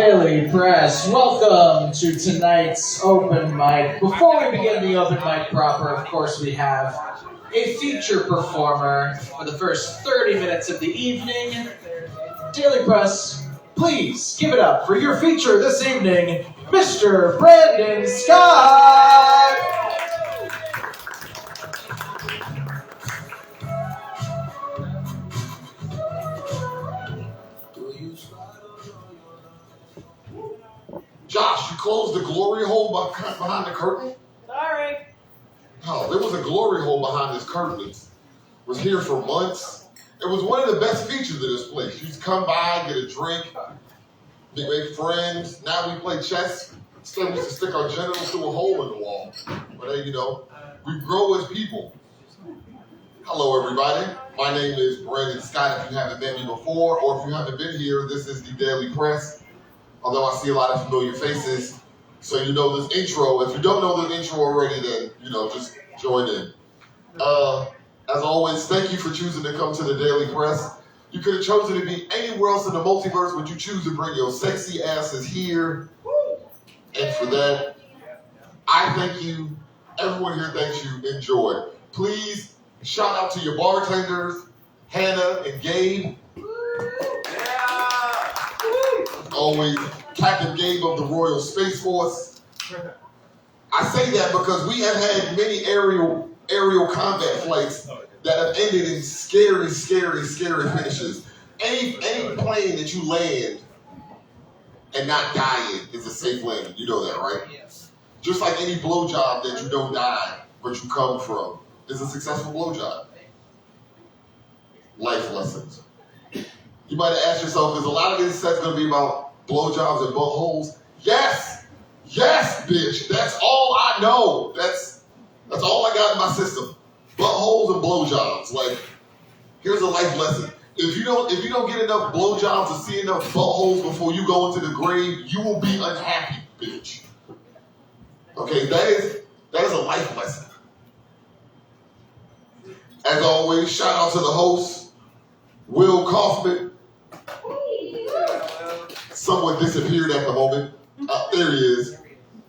Daily Press. Welcome to tonight's open mic. Before we begin the open mic proper, of course, we have a feature performer for the first 30 minutes of the evening. Daily Press, please give it up for your feature this evening, Mr. Brandon Scott! Josh, you closed the glory hole behind the curtain? Sorry. Oh, there was a glory hole behind this curtain. It was here for months. It was one of the best features of this place. You just come by, get a drink, make friends. Now we play chess. Instead, we used to stick our genitals through a hole in the wall. But hey, we grow as people. Hello, everybody. My name is Brandon Scott. If you haven't met me before, or if you haven't been here, this is the Daily Press. Although I see a lot of familiar faces, so you know this intro. If you don't know the intro already, then, just join in. As always, thank you for choosing to come to the Daily Press. You could have chosen to be anywhere else in the multiverse, but you choose to bring your sexy asses here. And for that, I thank you. Everyone here thanks you. Enjoy. Please, shout out to your bartenders, Hannah and Gabe. Always Captain Gabe of the Royal Space Force. I say that because we have had many aerial combat flights that have ended in scary finishes. Any plane that you land and not die in is a safe landing. You know that, right? Yes. Just like any blowjob that you don't die, but you come from, is a successful blowjob. Life lessons. You might have asked yourself, is a lot of this set's going to be about blowjobs and buttholes? Yes, bitch. That's all I know. That's all I got in my system. Buttholes and blowjobs. Like, here's a life lesson. If you don't get enough blowjobs or see enough buttholes before you go into the grave, you will be unhappy, bitch. Okay, that is a life lesson. As always, shout out to the host, Will Kaufman. Somewhat disappeared at the moment. There he is.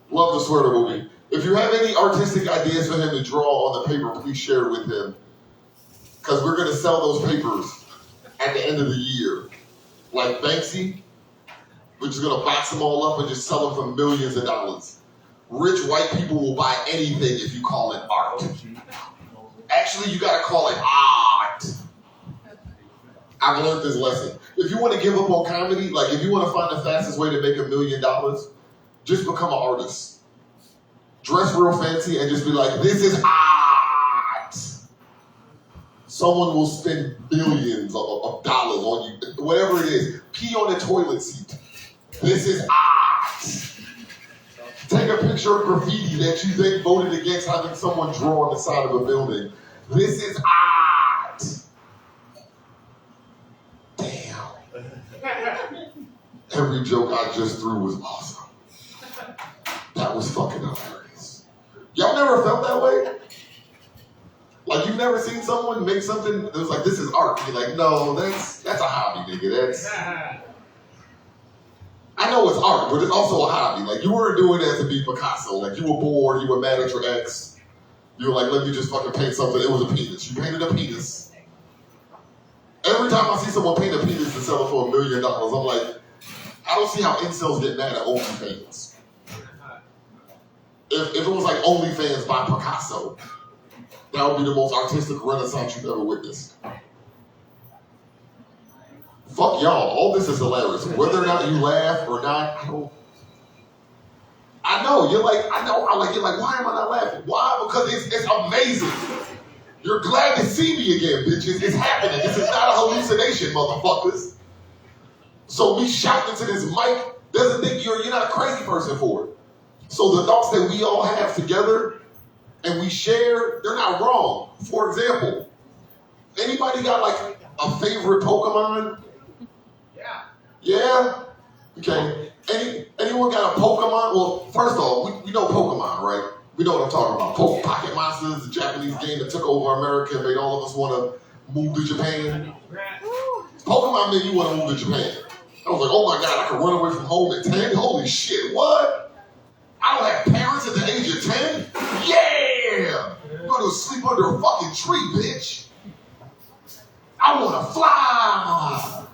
Love the Sweater movie. If you have any artistic ideas for him to draw on the paper, please share it with him. Because we're going to sell those papers at the end of the year. Like Banksy, we're just going to box them all up and just sell them for millions of dollars. Rich white people will buy anything if you call it art. Actually, you got to call it art. I've learned this lesson. If you want to give up on comedy, like if you want to find the fastest way to make $1 million, just become an artist. Dress real fancy and just be like, this is art. Someone will spend billions of dollars on you, whatever it is. Pee on the toilet seat. This is art. Take a picture of graffiti that you then voted against having someone draw on the side of a building. This is art. Every joke I just threw was awesome. That was fucking hilarious. Y'all never felt that way? Like you've never seen someone make something that was like, this is art. You're like, no, that's a hobby, nigga. I know it's art, but it's also a hobby. Like you weren't doing that to be Picasso. Like you were bored, you were mad at your ex. You were like, let me just fucking paint something. It was a penis. You painted a penis. Every time I see someone paint a penis and sell it for $1 million, I'm like, I don't see how incels get mad at OnlyFans. If it was like OnlyFans by Picasso, that would be the most artistic renaissance you've ever witnessed. Fuck y'all. All this is hilarious. Whether or not you laugh or not, I know. You're like, why am I not laughing? Why? Because it's amazing. You're glad to see me again, bitches. It's happening. This is not a hallucination, motherfuckers. So me shouting into this mic doesn't think you're not a crazy person for it. So the thoughts that we all have together and we share, they're not wrong. For example, anybody got like a favorite Pokemon? Yeah? Okay. Anyone got a Pokemon? Well, first off, we know Pokemon, right? We know what I'm talking about. Pocket Monsters, the Japanese game that took over America and made all of us want to move to Japan. Pokemon made you want to move to Japan. I was like, oh my God, I could run away from home at 10? Holy shit, what? I don't have parents at the age of 10? Yeah! I'm gonna sleep under a fucking tree, bitch. I wanna fly!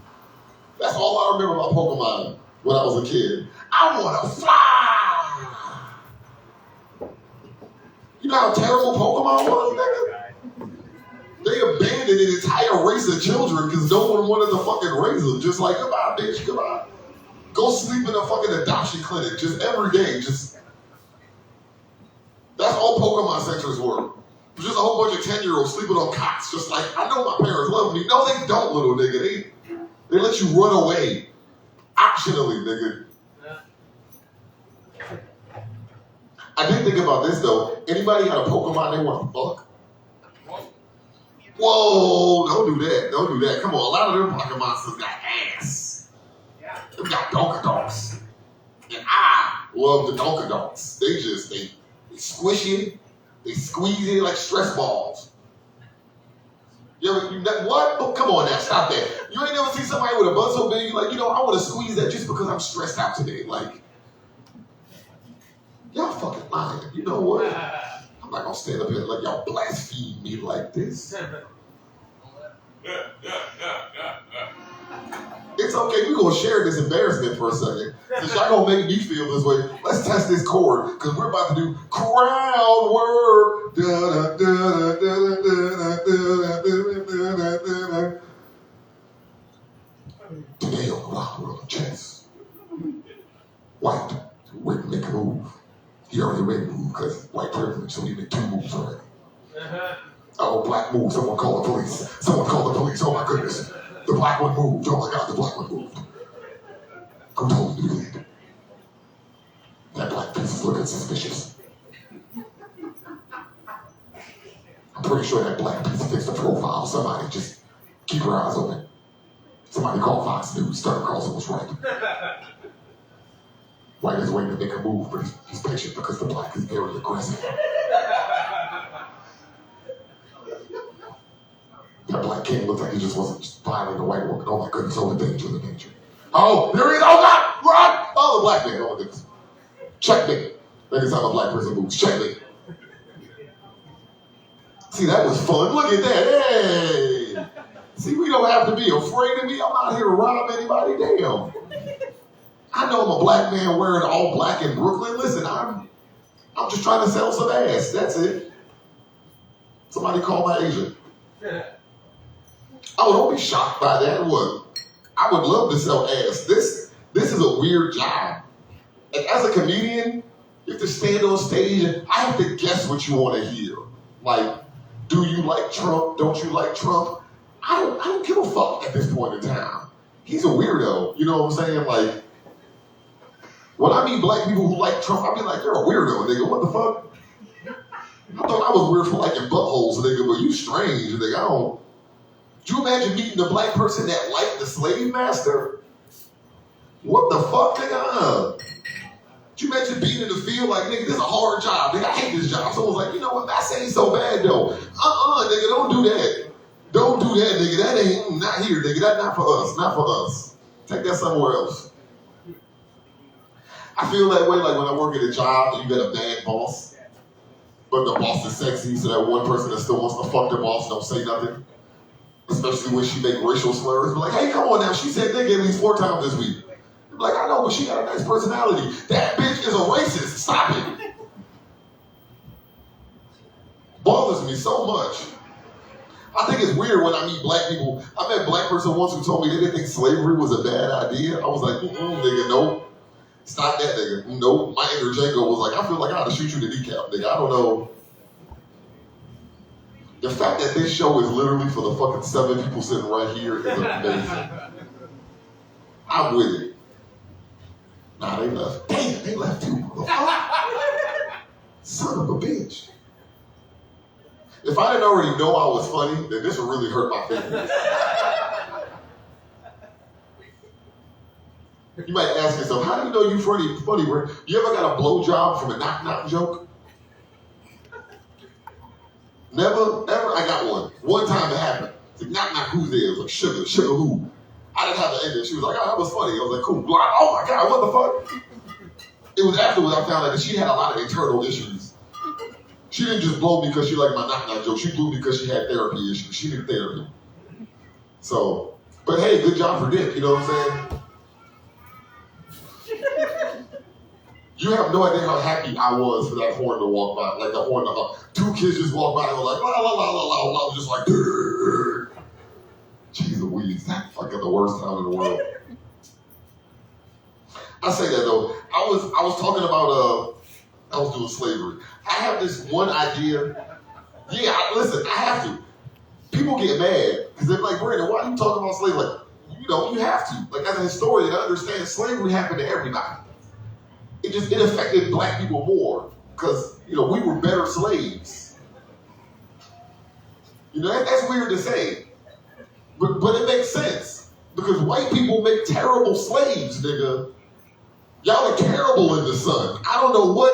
That's all I remember about Pokemon when I was a kid. I wanna fly! You know how terrible Pokemon was, nigga? They abandoned an entire race of children because no one wanted to fucking raise them. Just like, goodbye, bitch, goodbye. Go sleep in a fucking adoption clinic just every day. Just that's all Pokemon centers were. Just a whole bunch of 10-year-olds sleeping on cots. Just like, I know my parents love me. No, they don't, little nigga. They let you run away. Optionally, nigga. I did think about this though. Anybody got a Pokemon they want to fuck? Whoa, don't do that. Don't do that. Come on, a lot of them Pokemon monsters got ass. They got Donkadonks. And I love the Donkadonks. They squish it, they squeeze it like stress balls. What? Oh, come on now, stop that. You ain't never seen somebody with a butt so big, like, I want to squeeze that just because I'm stressed out today. Like, y'all fucking lying. You know what? I'm not gonna stand up here and let y'all blaspheme me like this. It's okay, we're gonna share this embarrassment for a second. Since y'all gonna make me feel this way, let's test this chord, because we're about to do crowd work. Today on the Rock World of Chess, White wouldn't make a move. He already made a move because white privilege, so he made 2 moves already. Oh, black move, someone call the police. Someone call the police, oh my goodness. The black one moved, oh my God, the black one moved. Who told him to lead? That black piece is looking suspicious. I'm pretty sure that black piece fixed the profile. Somebody just keep your eyes open. Somebody call Fox News, Tucker Carlson was right. White is waiting to make a move, but he's patient because the black is very aggressive. That black king looked like he just wasn't just violating the white woman. Oh my goodness, oh the danger, the danger. Oh, there he is, oh God, run! Oh, the black man, oh my goodness. Checkmate. Next time a black person moves, checkmate. See, that was fun, look at that, hey! See, we don't have to be afraid of me. I'm not here to rob anybody, damn. I know I'm a black man wearing all black in Brooklyn. Listen, I'm just trying to sell some ass. That's it. Somebody call my agent. Oh, don't be shocked by that. What? I would love to sell ass. This is a weird job. And as a comedian, you have to stand on stage and I have to guess what you want to hear. Like, do you like Trump? Don't you like Trump? I don't give a fuck at this point in time. He's a weirdo. You know what I'm saying? Like, when I meet black people who like Trump, I be like, you're a weirdo, nigga. What the fuck? I thought I was weird for liking buttholes, nigga, but you strange, nigga. I don't. Do you imagine meeting the black person that liked the slave master? What the fuck, nigga? Do you imagine being in the field like, nigga, this is a hard job, nigga, I hate this job. Someone's like, you know what, that ain't so bad, though. Nigga, don't do that. Don't do that, nigga. That ain't, not here, nigga. That's not for us, not for us. Take that somewhere else. I feel that way like when I work at a job and you got a bad boss, but the boss is sexy, so that one person that still wants to fuck their boss don't say nothing. Especially when she make racial slurs. Be like, hey, come on now, she said nigga at least 4 times this week. Be like, I know, but she got a nice personality. That bitch is a racist. Stop it. Bothers me so much. I think it's weird when I meet black people. I met a black person once who told me they didn't think slavery was a bad idea. I was like, nigga, nope. It's not that, nigga. Nope. My inner Django was like, I feel like I ought to shoot you in the kneecap, nigga. I don't know. The fact that this show is literally for the fucking 7 people sitting right here is amazing. I'm with it. Nah, they left. Damn, they left too. Son of a bitch. If I didn't already know I was funny, then this would really hurt my feelings. You might ask yourself, how do you know you funny, bro? You ever got a blowjob from a knock-knock joke? Never, ever? I got one. One time it happened. It's like, knock-knock, who's there? It was like, sugar who? I I didn't have the ending. She was like, oh, that was funny. I was like, cool. Oh my God, what the fuck? It was afterwards I found out that she had a lot of internal issues. She didn't just blow me because she liked my knock-knock joke. She blew me because she had therapy issues. She needed therapy. So, but hey, good job for Dick, you know what I'm saying? You have no idea how happy I was for that horn to walk by. Like the horn, two kids just walked by and were like, la la la la la la, just like, jeez Louise, that's fucking the worst time in the world. I say that though. I was talking about I was doing slavery. I have this one idea. Yeah, listen, I have to. People get mad because they're like, Brandon, why are you talking about slavery? Like, you have to. Like, as a historian, I understand slavery happened to everybody. It affected black people more because, we were better slaves. That's weird to say. But it makes sense because white people make terrible slaves, nigga. Y'all are terrible in the sun. I don't know what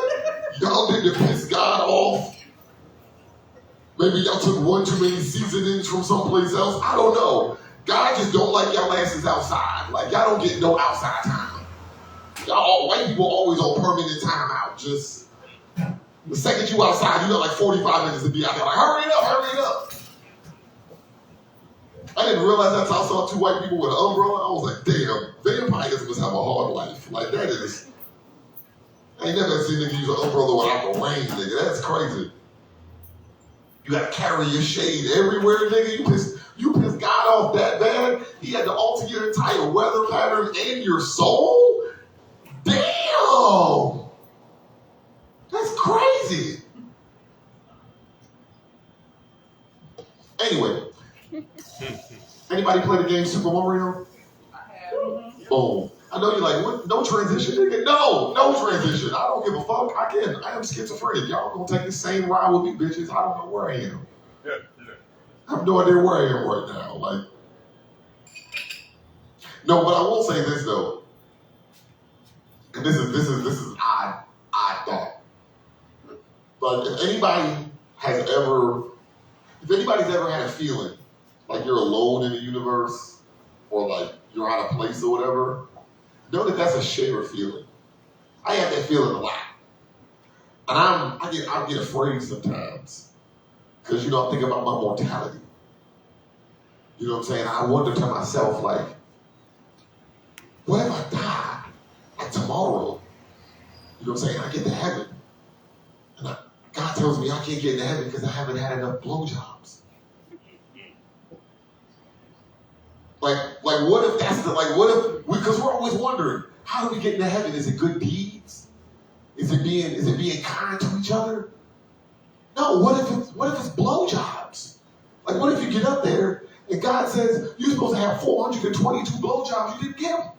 y'all did to piss God off. Maybe y'all took one too many seasonings from someplace else. I don't know. God just don't like y'all asses outside. Like, y'all don't get no outside time. Y'all, white people always on permanent time out. Just, the second you outside, you got like 45 minutes to be out there. Like, hurry it up, hurry it up. I didn't realize that's how I saw two white people with an umbrella. I was like, damn, vampires must have a hard life. Like, that is, I ain't never seen niggas use an umbrella without the rain, nigga. That's crazy. You gotta carry your shade everywhere, nigga. You piss God off that bad. He had to alter your entire weather pattern and your soul. Damn! That's crazy. Anyway, anybody play the game Super Mario? I have. Boom. I know you're like, what? No transition, nigga? No transition. I don't give a fuck. I am schizophrenic. Y'all gonna take the same ride with me, bitches. I don't know where I am. I have no idea where I am right now. Like, no, but I will say this though. And this is odd thought. But if anybody's ever had a feeling like you're alone in the universe, or like you're out of place or whatever, know that that's a shared feeling. I have that feeling a lot. And I get afraid sometimes. Because, I think about my mortality. You know what I'm saying? I wonder to myself, like, what if I die, like tomorrow? You know what I'm saying? I get to heaven. And God tells me I can't get into heaven because I haven't had enough blowjobs. Like, what if that's because we're always wondering, how do we get into heaven? Is it good deeds? Is it being kind to each other? No, what if it's blowjobs? Like, what if you get up there and God says, you're supposed to have 422 blowjobs, you didn't get them?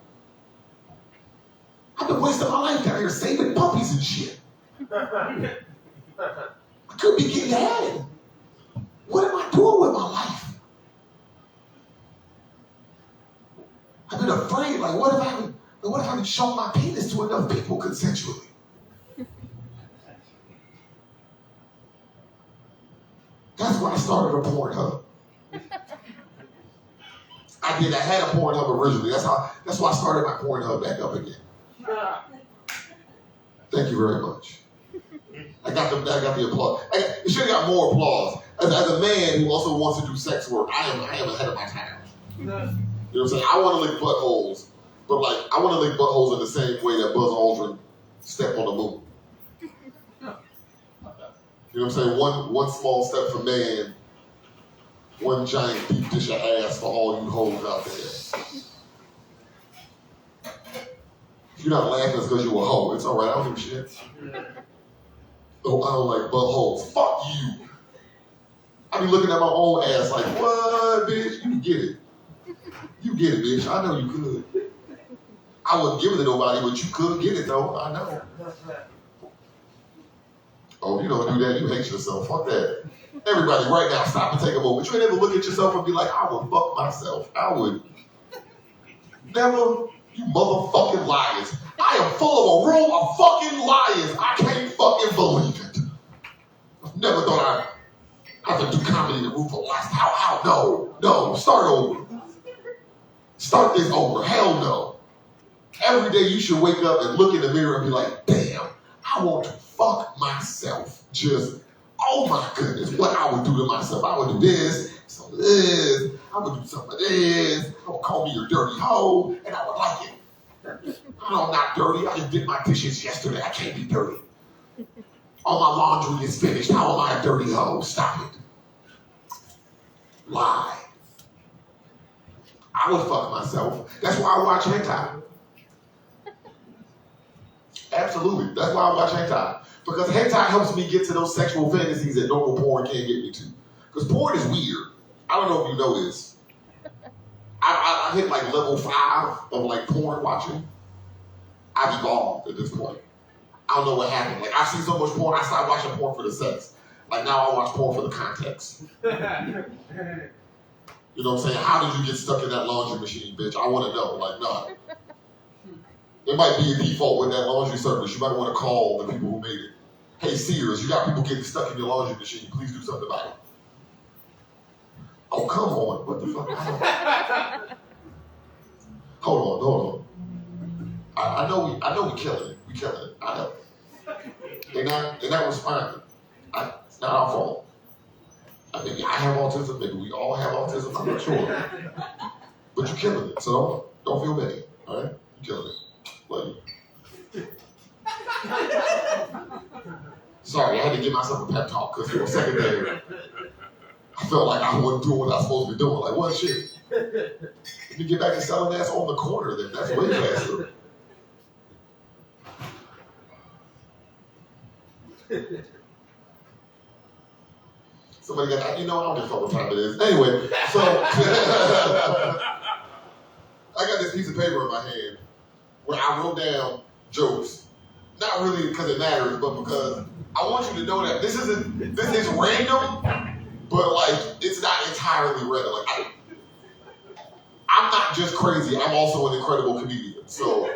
I've been wasting my life down here saving puppies and shit. I could be getting head. What am I doing with my life? I've been afraid, like, what if I haven't shown my penis to enough people consensually? That's why I started a Pornhub. I had a Pornhub originally. That's why I started my Pornhub back up again. Thank you very much. I got the applause. It should have got more applause. As a man who also wants to do sex work, I am ahead of my time. You know what I'm saying? I want to lick buttholes, but like I want to lick buttholes in the same way that Buzz Aldrin stepped on the moon. You know what I'm saying? One small step for man, one giant deep dish of ass for all you hoes out there. If you're not laughing, it's because you're a hoe. It's all right. I don't give a shit. Oh, I don't like buttholes. Fuck you. I be looking at my own ass like, what, bitch? You get it. You get it, bitch. I know you could. I wouldn't give it to nobody, but you could get it, though. I know. Oh, if you don't do that, you hate yourself. Fuck that. Everybody, right now, stop and take a moment. You ain't ever look at yourself and be like, I would fuck myself. I would. Never. You motherfucking liars. I am full of a room of fucking liars. I can't fucking believe it. Never thought I'd have to do comedy in the room for last. How? No. Start over. Start this over. Hell no. Every day you should wake up and look in the mirror and be like, damn, I want to fuck myself. Just, oh my goodness, what I would do to myself. I would do this, some of this, I would do some of this, I would call me your dirty hoe, and I would like it. I'm not dirty, I just did my dishes yesterday, I can't be dirty. All my laundry is finished, how am I a dirty hoe? Stop it. Lie. I would fuck myself. That's why I watch hentai. Absolutely. That's why I watch hentai. Because hentai helps me get to those sexual fantasies that normal porn can't get me to. Because porn is weird. I don't know if you know this. I hit like level 5 of like porn watching. I've evolved at this point. I don't know what happened. Like I've seen so much porn, I stopped watching porn for the sex. Like now I watch porn for the context. You know what I'm saying? How did you get stuck in that laundry machine, bitch? I want to know. Like, nah. It might be a default with that laundry service. You might want to call the people who made it. Hey, Sears, you got people getting stuck in your laundry machine. Please do something about it. Oh, come on. What the fuck? Hold on. I know we killing it. We killing it. I know. They're not responding. It's not our fault. Maybe I have autism, maybe we all have autism, I'm not sure. But you're killing it, so don't feel bad, all right? You're killing it. Love you. Sorry, I had to give myself a pep talk, because for a second there, I felt like I wasn't doing what I was supposed to be doing. Like, what shit? If you get back to selling ass on the corner, then that's way faster. Somebody got, I don't give a fuck what time it is. Anyway, so I got this piece of paper in my hand where I wrote down jokes. Not really because it matters, but because I want you to know that this is random, but like it's not entirely random. Like I'm not just crazy. I'm also an incredible comedian. So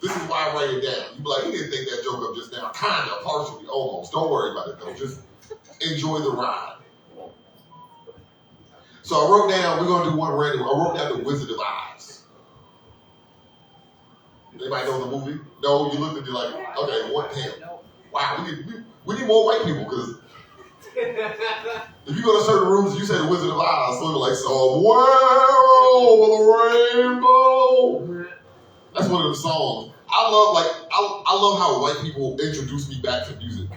this is why I write it down. You be like, he didn't think that joke up just now. Kinda, partially, almost. Don't worry about it though. Just enjoy the ride. So I wrote down, we're going to do one random. I wrote down The Wizard of Oz. Anybody know the movie? No, you looked at me like, okay, what damn? Wow, we need more white people because if you go to certain rooms and you say The Wizard of Oz, so you're like, somewhere over the rainbow. That's one of the songs. I love how white people introduce me back to music.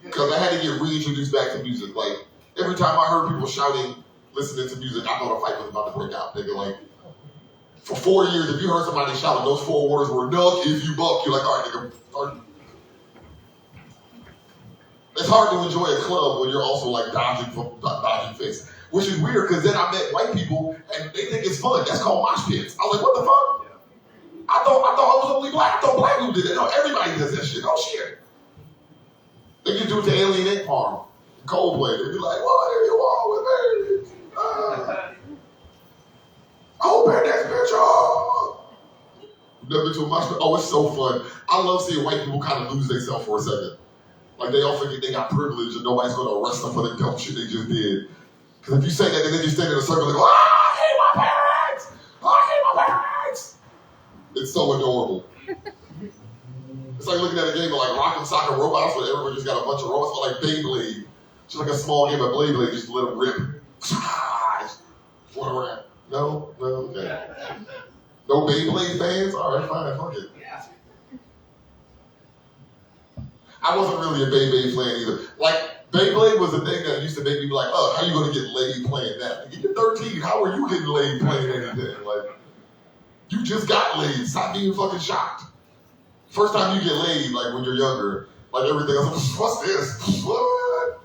Because I had to get reintroduced back to music. Like, every time I heard people shouting, listening to music, I thought a fight was about to break out. Nigga, like, for 4 years, if you heard somebody shouting, those 4 words were "nuck if you buck." You're like, all right, nigga. It's hard to enjoy a club when you're also like dodging face, which is weird because then I met white people and they think it's fun. That's called mosh pits. I was like, what the fuck? I thought I was only black. I thought black people did that. No, everybody does that shit. Oh shit. They can do it to Alien Ant Farm, Coldplay. They'd be like, what are you all with me? Open this bitch up. Never to a mosh pit. Oh, it's so fun. I love seeing white people kind of lose themselves for a second. Like they all think they got privilege and nobody's going to arrest them for the dumb shit they just did. Because if you say that, then they just stand in a circle and go, I hate my parents! I hate my parents! It's so adorable. It's like looking at a game of like Rock'em Sock'em Robots where everyone just got a bunch of robots, but like Beyblade. Just like a small game of Beyblade, just let them rip. Just run around. No? No? Okay. No Beyblade fans? Alright, fine, fuck it. I wasn't really a Beyblade fan either. Like, Beyblade was the thing that used to make me be like, oh, how are you going to get laid playing that? You're 13, how are you getting laid playing anything? Like, you just got laid. Stop being fucking shocked. First time you get laid, like when you're younger, like everything else, what's this? What?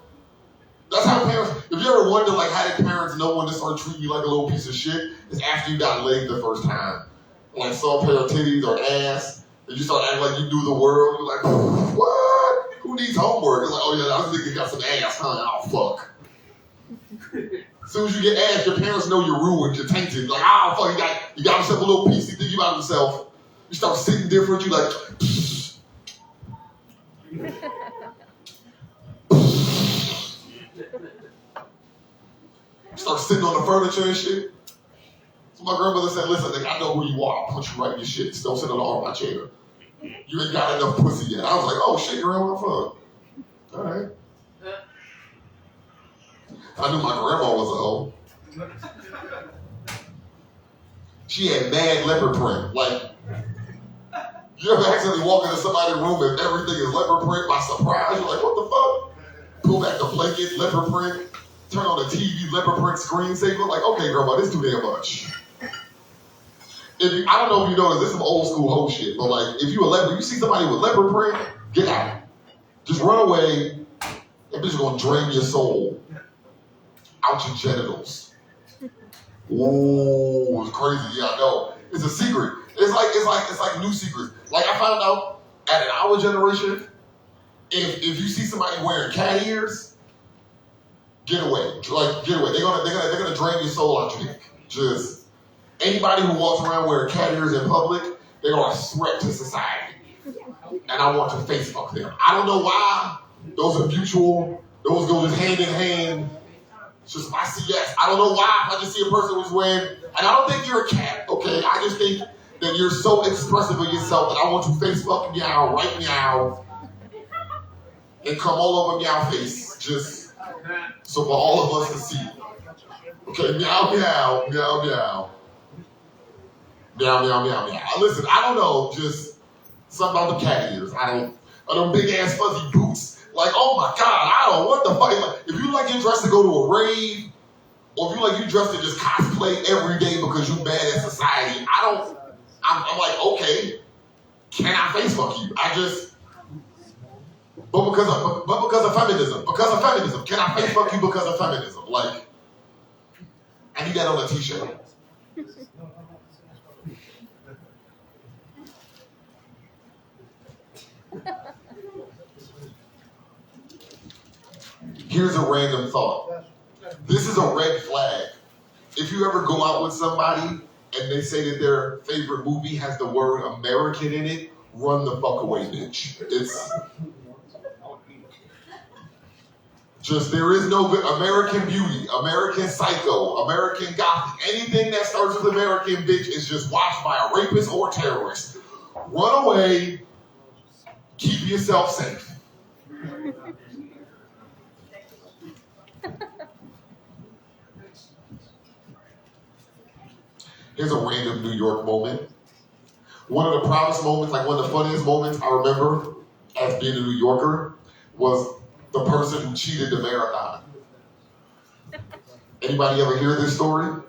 That's how parents, if you ever wonder like how did parents know when to start treating you like a little piece of shit, it's after you got laid the first time. Like saw a pair of titties or ass, and you start acting like you knew the world, you're like, what? Who needs homework? It's like, oh yeah, I was thinking you got some ass, huh? Oh fuck. As soon as you get ass, your parents know you're ruined, you're tainted. Like, oh fuck, you got himself a little piece, he think about himself. You start sitting different, you like, Start sitting on the furniture and shit. So my grandmother said, listen, nigga, I know who you are. I'll punch you right in your shit. Just don't sit on the arm of my chair. You ain't got enough pussy yet. I was like, oh shit, grandma, fuck. All right. I knew my grandma was a hoe. She had mad leopard print. Like, you ever accidentally walk into somebody's room and everything is leopard print by surprise? You're like, what the fuck? Pull back the blanket, leopard print. Turn on the TV, leopard print screensaver. Like, okay, grandma, this too damn much. I don't know if you know this is some old school hoe shit, but like, if you see somebody with leopard print, get out. Just run away. That bitch is gonna drain your soul. Out your genitals. Ooh, it's crazy. Yeah, I know. It's a secret. It's like new secrets. Like I found out at our generation, if you see somebody wearing cat ears, get away. Like get away. They're gonna drain your soul out your dick. Just anybody who walks around wearing cat ears in public, they are a threat to society. And I want to face fuck them. I don't know why. Those are mutual. Those go just hand in hand. It's just I see yes. I don't know why. If I just see a person who's wearing, and I don't think you're a cat, okay? I just think that you're so expressive of yourself that I want to face fuck meow, right meow, and come all over meow face, just so for all of us to see. Okay, meow meow, meow meow. Meow meow meow meow. Listen, I don't know, just something about the cat ears. I don't big ass fuzzy boots. Like, oh my God, I don't what the fuck. Like, if you like your dress to go to a rave, or if you like your dress to just cosplay every day because you mad at society, I'm like, okay, can I face fuck you? But because of feminism, can I face fuck you because of feminism? Like, I need that on a t-shirt. Here's a random thought. This is a red flag. If you ever go out with somebody and they say that their favorite movie has the word American in it, run the fuck away, bitch. It's just, there is no good American Beauty, American Psycho, American Gothic. Anything that starts with American, bitch, is just watched by a rapist or terrorist. Run away. Keep yourself safe. Here's a random New York moment. One of the proudest moments, like one of the funniest moments I remember as being a New Yorker was the person who cheated the marathon. Anybody ever hear this story?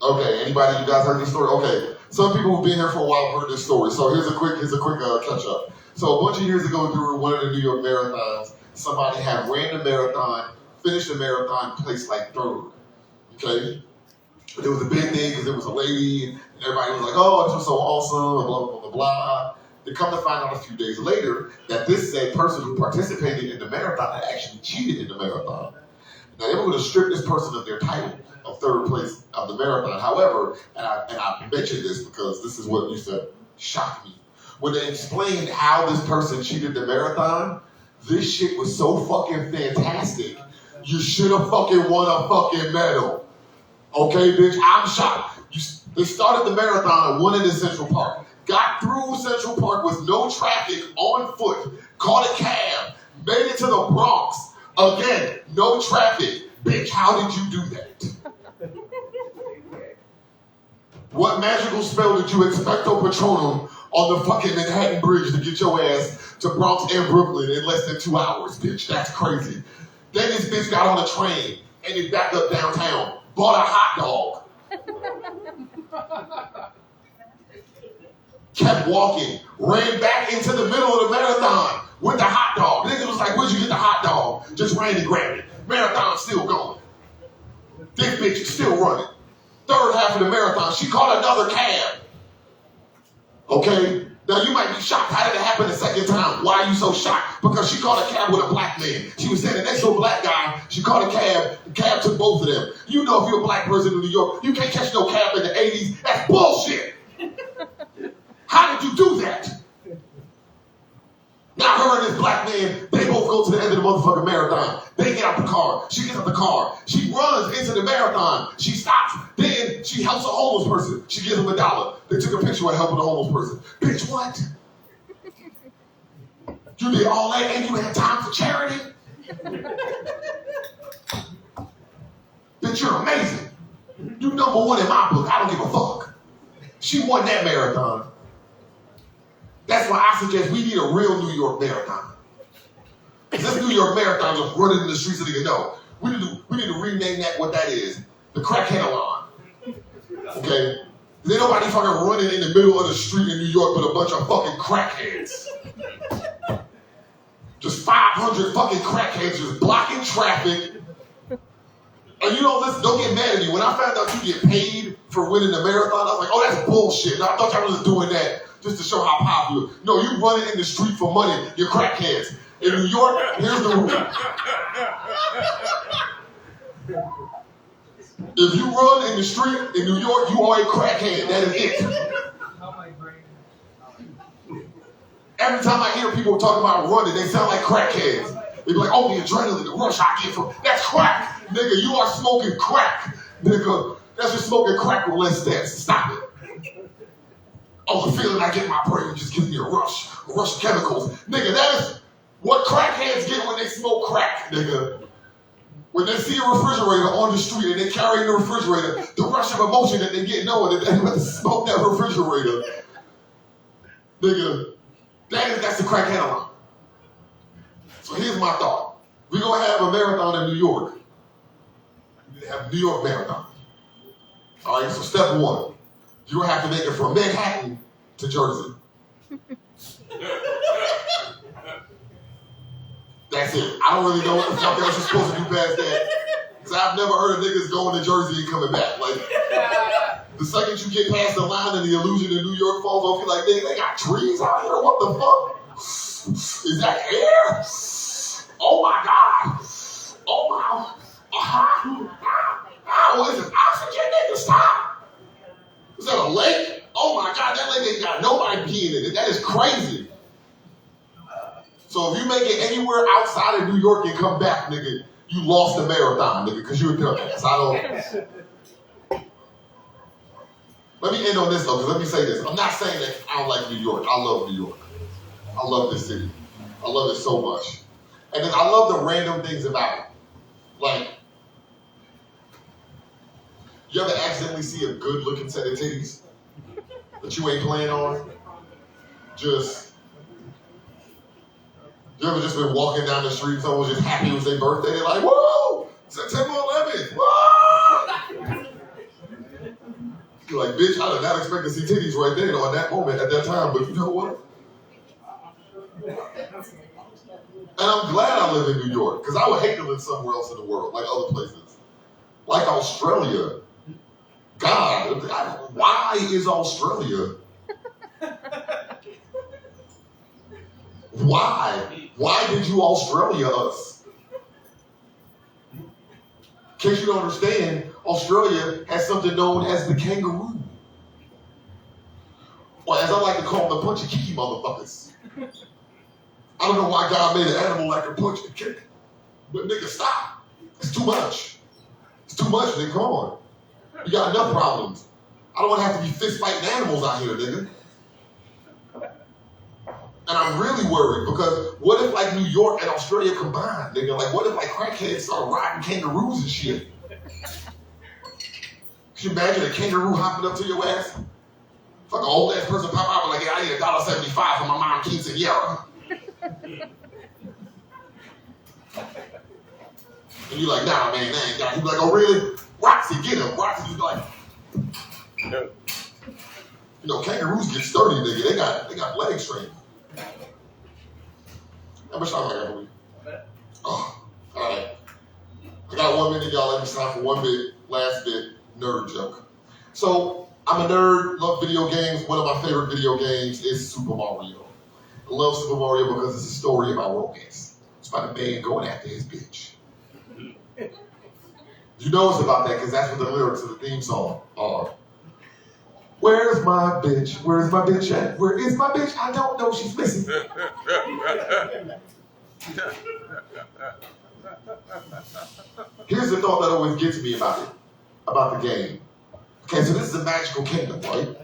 Okay, anybody, you guys heard this story? Okay, some people who've been here for a while heard this story. So here's a quick catch up. So a bunch of years ago during one of the New York marathons, somebody had ran the marathon, finished the marathon, placed like third. Okay? It was a big thing because it was a lady, and everybody was like, oh, this was so awesome, and blah, blah, blah, blah. They come to find out a few days later that this said person who participated in the marathon had actually cheated in the marathon. Now, they were going to strip this person of their title of third place of the marathon. However, and I mentioned this because this is what used to shock me. When they explained how this person cheated the marathon, this shit was so fucking fantastic. You should have fucking won a fucking medal. Okay, bitch, I'm shocked. They started the marathon and won it in Central Park. Got through Central Park with no traffic on foot. Caught a cab. Made it to the Bronx. Again, no traffic. Bitch, how did you do that? What magical spell did you expecto patronum on the fucking Manhattan Bridge to get your ass to Bronx and Brooklyn in less than 2 hours, bitch? That's crazy. Then this bitch got on a train and it backed up downtown. Bought a hot dog. Kept walking. Ran back into the middle of the marathon with the hot dog. Nigga was like, where'd you get the hot dog? Just ran and grabbed it. Marathon's still going. This bitch is still running. Third half of the marathon, she caught another cab. Okay? Now you might be shocked. How did it happen the second time? Why are you so shocked? Because she caught a cab with a black man. She was standing next to a black guy. She caught a cab. The cab took both of them. You know if you're a black person in New York, you can't catch no cab in the 80s. That's bullshit. How did you do that? Now her and this black man, they both go to the end of the motherfucking marathon. They get out the car. She gets out the car. She runs into the marathon. She stops. Then she helps a homeless person. She gives him $1. They took a picture of helping a homeless person. Bitch, what? You did all that and you had time for charity? Bitch, you're amazing. You #1 in my book. I don't give a fuck. She won that marathon. That's why I suggest we need a real New York marathon. This New York marathon just running in the streets so they can know. We need to rename that what that is. The crackhead-a-lon. Okay? There's nobody fucking running in the middle of the street in New York with a bunch of fucking crackheads. Just 500 fucking crackheads just blocking traffic. And you don't listen, don't get mad at me. When I found out you get paid for winning the marathon, I was like, oh, that's bullshit. I thought y'all was just doing that just to show how popular. No, you running in the street for money, you're crackheads. In New York, here's the rule. If you run in the street in New York, you are a crackhead. That is it. Every time I hear people talk about running, they sound like crackheads. They be like, oh, the adrenaline, the rush I get from, that's crack. Nigga, you are smoking crack. Nigga, that's just smoking crack with less steps. Stop it. Oh, the feeling I get in my brain just gives me a rush of chemicals. Nigga, that is what crackheads get when they smoke crack, nigga. When they see a refrigerator on the street and they carry the refrigerator, the rush of emotion that they get knowing that they have to smoke that refrigerator. Nigga, that's the crackhead-a-lon. So here's my thought. We're going to have a marathon in New York. We're going to have a New York marathon. All right, so step 1. You're going to have to make it from Manhattan to Jersey. That's it. I don't really know what the fuck else you're supposed to do past that. Because I've never heard of niggas going to Jersey and coming back. Like, the second you get past the line and the illusion of New York falls off, you're like, they got trees out here? What the fuck? Is that air? Oh my God. Oh my. What is it? Oxygen, nigga? Stop. Is that a lake? Oh my God, that lake ain't got nobody peeing in it. That is crazy. So if you make it anywhere outside of New York and come back, nigga, you lost the marathon, nigga, because you're a dumbass. Let me end on this, though, because let me say this. I'm not saying that I don't like New York. I love New York. I love this city. I love it so much. And then I love the random things about it. Like, you ever accidentally see a good-looking set of titties that you ain't planning on? You ever just been walking down the street, someone was just happy it was their birthday, they're like, whoa, September 11th, whoa! You're like, bitch, I did not expect to see titties right there at that moment, at that time, but you know what? And I'm glad I live in New York, because I would hate to live somewhere else in the world, like other places. Like Australia. God, why is Australia? Why? Why did you Australia us? In case you don't understand, Australia has something known as the kangaroo. Or as I like to call them, the punch and kiki motherfuckers. I don't know why God made an animal like a punch and kick. But nigga, stop. It's too much. It's too much, nigga. Come on. You got enough problems. I don't want to have to be fist fighting animals out here, nigga. And I'm really worried because what if like New York and Australia combined, nigga? Like what if like crackheads start riding kangaroos and shit? Can you imagine a kangaroo hopping up to your ass? Fuck an old ass person pop out and like, yeah, I need $1.75 for my mom quinceañera. And you like, nah, man, that ain't got. He be like, oh really? Roxy, get him. Roxy just be like, you know, kangaroos get sturdy, nigga. They got leg strength. How much time I got for you? Oh, all right. I got 1 minute, y'all. Let me stop for last bit, nerd joke. So, I'm a nerd, love video games. One of my favorite video games is Super Mario. I love Super Mario because it's a story about romance. It's about a man going after his bitch. You know it's about that because that's what the lyrics of the theme song are. Where's my bitch? Where's my bitch at? Where is my bitch? I don't know. She's missing. Here's the thought that always gets me about the game. Okay, so this is a magical kingdom, right?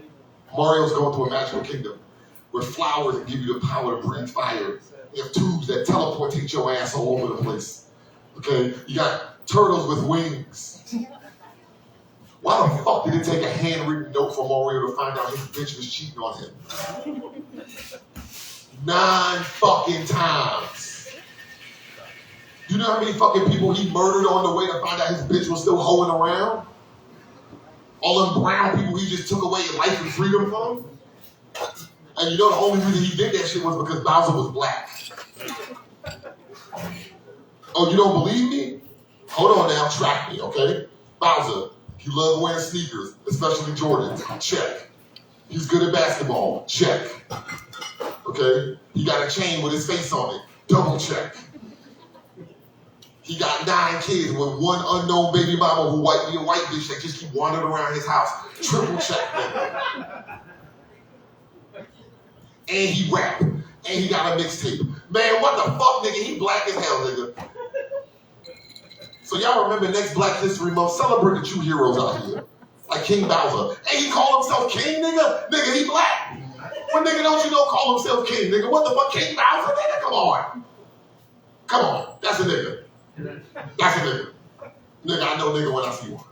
Mario's going through a magical kingdom where flowers that give you the power to breathe fire. You have tubes that teleportate your ass all over the place. Okay, you got turtles with wings. Why the fuck did it take a handwritten note from Mario to find out his bitch was cheating on him? 9 fucking times. You know how many fucking people he murdered on the way to find out his bitch was still hoeing around? All them brown people he just took away life and freedom from? And you know the only reason he did that shit was because Bowser was black. Oh, you don't believe me? Hold on now, track me, okay? Bowser, he loved wearing sneakers, especially Jordans. Check. He's good at basketball. Check. Okay? He got a chain with his face on it. Double check. He got 9 kids with one unknown baby mama who might be a white bitch that just keep wandering around his house. Triple check, nigga. And he rap. And he got a mixtape. Man, what the fuck, nigga? He black as hell, nigga. So y'all remember next Black History Month, celebrate the true heroes out here. Like King Bowser. And he called himself king, nigga? Nigga, he black. Well, nigga, don't you know call himself king, nigga? What the fuck, King Bowser, nigga? Come on. Come on. That's a nigga. That's a nigga. Nigga, I know nigga when I see one.